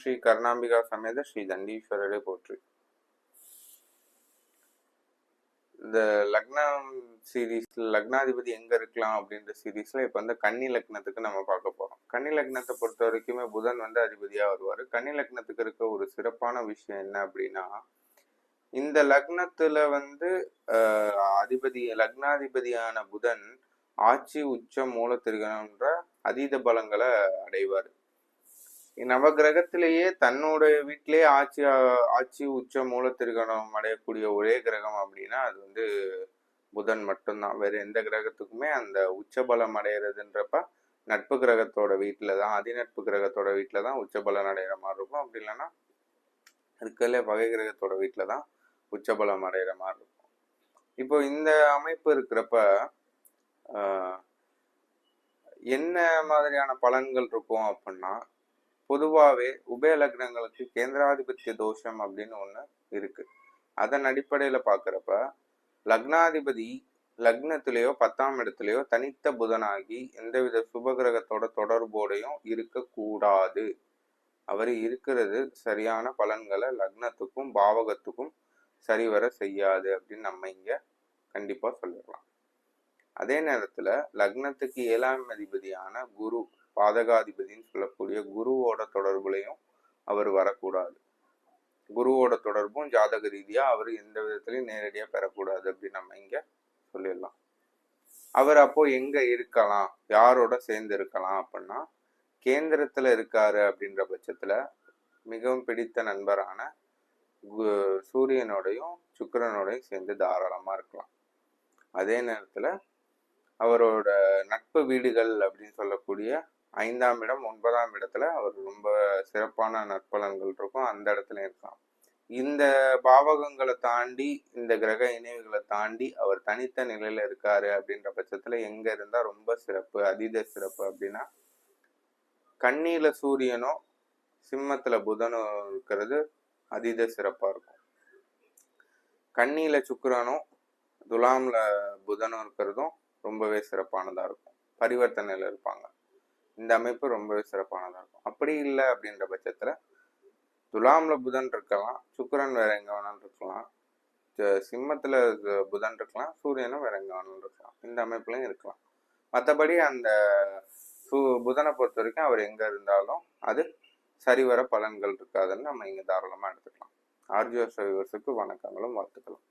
ஸ்ரீ கருணாம்பிகா சமேத ஸ்ரீ தண்டீஸ்வரரை போற்றி. இந்த லக்னம் சீரீஸ்ல லக்னாதிபதி எங்க இருக்கலாம் அப்படின்ற சீரீஸ்ல இப்ப வந்து கன்னி லக்னத்துக்கு நம்ம பார்க்க போறோம். கன்னி லக்னத்தை பொறுத்த வரைக்குமே புதன் வந்து அதிபதியா வருவாரு. கன்னி லக்னத்துக்கு இருக்க ஒரு சிறப்பான விஷயம் என்ன அப்படின்னா, இந்த லக்னத்துல வந்து லக்னாதிபதியான புதன் ஆட்சி உச்சம் மூல திருகணம்ன்ற அதீத பலங்களை அடைவார். நவகிரகத்திலேயே தன்னுடைய வீட்டிலேயே ஆட்சி உச்ச மூல திருகணம் அடையக்கூடிய ஒரே கிரகம் அப்படின்னா அது வந்து புதன் மட்டும்தான். வேற எந்த கிரகத்துக்குமே அந்த உச்சபலம் அடையிறதுன்றப்ப நட்பு கிரகத்தோட வீட்டில தான், அதிநட்பு கிரகத்தோட வீட்டில தான் உச்சபலம் அடைகிற மாதிரி இருக்கும். அப்படி இல்லைன்னா இருக்கல பகை கிரகத்தோட வீட்டில தான் உச்சபலம் அடைகிற மாதிரி இருக்கும். இப்போ இந்த அமைப்பு இருக்கிறப்ப என்ன மாதிரியான பலன்கள் இருக்கும் அப்படின்னா, பொதுவாகவே உபய லக்னங்களுக்கு கேந்திராதிபத்திய தோஷம் அப்படின்னு ஒன்று இருக்கு. அதன் அடிப்படையில் பார்க்குறப்ப லக்னாதிபதி லக்னத்திலேயோ 10ஆம் இடத்துலையோ தனித்த புதனாகி எந்தவித சுபகிரகத்தோட தொடர்போடையும் இருக்கக்கூடாது. அவர் இருக்கிறது சரியான பலன்களை லக்னத்துக்கும் பாவகத்துக்கும் சரிவர செய்யாது அப்படின்னு நம்ம இங்க கண்டிப்பா சொல்லிடலாம். அதே நேரத்துல லக்னத்துக்கு 7ஆம் அதிபதியான குரு பாதகாதிபதினு சொல்லக்கூடிய குருவோட தொடர்புலையும் அவர் வரக்கூடாது. குருவோட தொடர்பும் ஜாதக ரீதியா அவர் எந்த விதத்திலையும் நேரடியா பெறக்கூடாது அப்படின்னு நம்ம இங்க சொல்லிடலாம். அவர் அப்போ எங்க இருக்கலாம், யாரோட சேர்ந்து இருக்கலாம் அப்படின்னா, கேந்திரத்துல இருக்காரு அப்படின்ற பட்சத்துல மிகவும் பிடித்த நண்பரான சூரியனோடையும் சுக்கிரனோடையும் சேர்ந்து தாராளமா இருக்கலாம். அதே நேரத்துல அவரோட நட்பு வீடுகள் அப்படின்னு சொல்லக்கூடிய 5ஆம் இடம் 9ஆம் இடத்துல அவர் ரொம்ப சிறப்பான நற்பலன்கள் இருக்கும், அந்த இடத்துல இருக்கலாம். இந்த பாவகங்களை தாண்டி இந்த கிரக இணைவுகளை தாண்டி அவர் தனித்த நிலையில இருக்காரு அப்படின்ற பட்சத்துல எங்க இருந்தா ரொம்ப சிறப்பு, அதீத சிறப்பு அப்படின்னா, கன்னியில சூரியனும் சிம்மத்துல புதனும் இருக்கிறது அதீத சிறப்பா இருக்கும். கன்னியில சுக்கிரனும் துலாம்ல புதனும் இருக்கிறதும் ரொம்பவே சிறப்பானதா இருக்கும். பரிவர்த்தனையில இருப்பாங்க. இந்த அமைப்பு ரொம்பவே சிறப்பானதா இருக்கும். அப்படி இல்லை அப்படின்ற பட்சத்துல துலாம்ல புதன் இருக்கலாம், சுக்கிரன் வேற எங்க வேணாலும் இருக்கலாம், சிம்மத்துல புதன் இருக்கலாம், சூரியனும் வேற எங்க வேணாலும் இருக்கலாம். இந்த அமைப்புலையும் இருக்கலாம். மற்றபடி அந்த புதனை பொறுத்த வரைக்கும் அவர் எங்க இருந்தாலும் அது சரிவர பலன்கள் இருக்காதுன்னு நம்ம இங்க தாராளமா எடுத்துக்கலாம். ஆர்ஜிஎஸ் வியூவர்ஸுக்கு வணக்கங்களும் வாழ்த்துக்களும்.